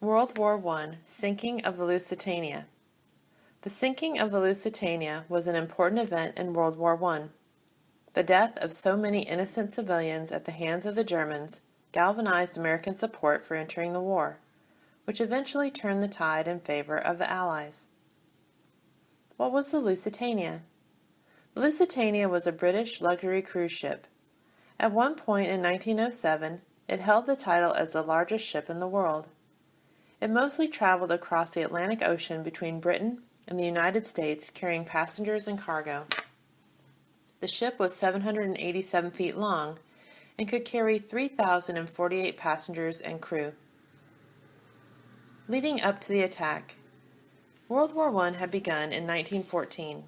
World War I, Sinking of the Lusitania. The sinking of the Lusitania was an important event in World War I. The death of so many innocent civilians at the hands of the Germans galvanized American support for entering the war, which eventually turned the tide in favor of the Allies. What was the Lusitania? The Lusitania was a British luxury cruise ship. At one point in 1907, it held the title as the largest ship in the world. It mostly traveled across the Atlantic Ocean between Britain and the United States, carrying passengers and cargo. The ship was 787 feet long and could carry 3,048 passengers and crew. Leading up to the attack, World War I had begun in 1914.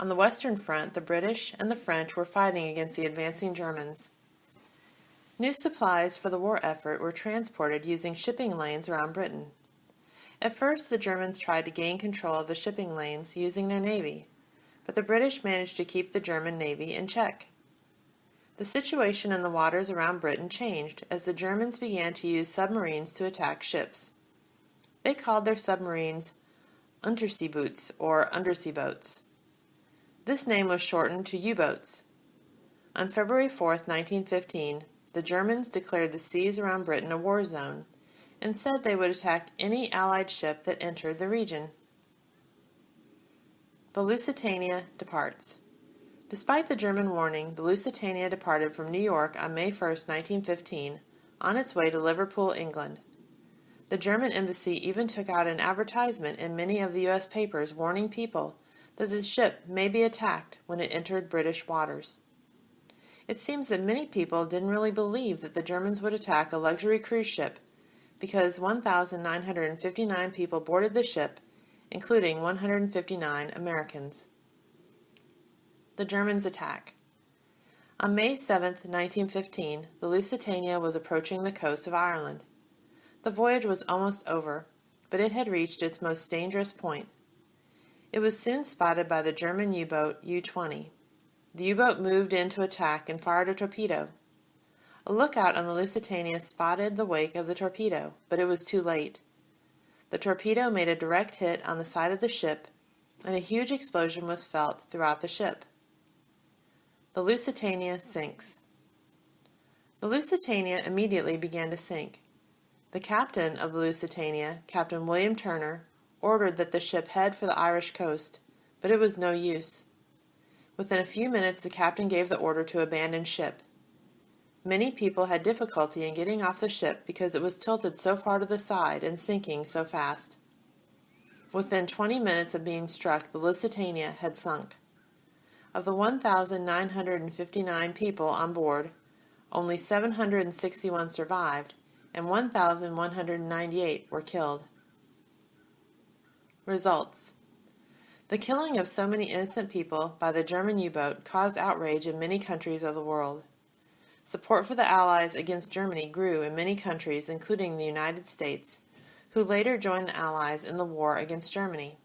On the Western Front, the British and the French were fighting against the advancing Germans. New supplies for the war effort were transported using shipping lanes around Britain. At first, the Germans tried to gain control of the shipping lanes using their navy, but the British managed to keep the German navy in check. The situation in the waters around Britain changed as the Germans began to use submarines to attack ships. They called their submarines Unterseeboots or undersea boats. This name was shortened to U-boats. On February 4, 1915, the Germans declared the seas around Britain a war zone and said they would attack any Allied ship that entered the region. The Lusitania departs. Despite the German warning, the Lusitania departed from New York on May 1, 1915, on its way to Liverpool, England. The German embassy even took out an advertisement in many of the U.S. papers warning people that the ship may be attacked when it entered British waters. It seems that many people didn't really believe that the Germans would attack a luxury cruise ship because 1,959 people boarded the ship, including 159 Americans. The Germans attack. On May 7, 1915, the Lusitania was approaching the coast of Ireland. The voyage was almost over, but it had reached its most dangerous point. It was soon spotted by the German U-boat U-20. The U-boat moved in to attack and fired a torpedo. A lookout on the Lusitania spotted the wake of the torpedo, but it was too late. The torpedo made a direct hit on the side of the ship, and a huge explosion was felt throughout the ship. The Lusitania sinks. The Lusitania immediately began to sink. The captain of the Lusitania, Captain William Turner, ordered that the ship head for the Irish coast, but it was no use. Within a few minutes, the captain gave the order to abandon ship. Many people had difficulty in getting off the ship because it was tilted so far to the side and sinking so fast. Within 20 minutes of being struck, the Lusitania had sunk. Of the 1,959 people on board, only 761 survived, and 1,198 were killed. Results. The killing of so many innocent people by the German U-boat caused outrage in many countries of the world. Support for the Allies against Germany grew in many countries, including the United States, who later joined the Allies in the war against Germany.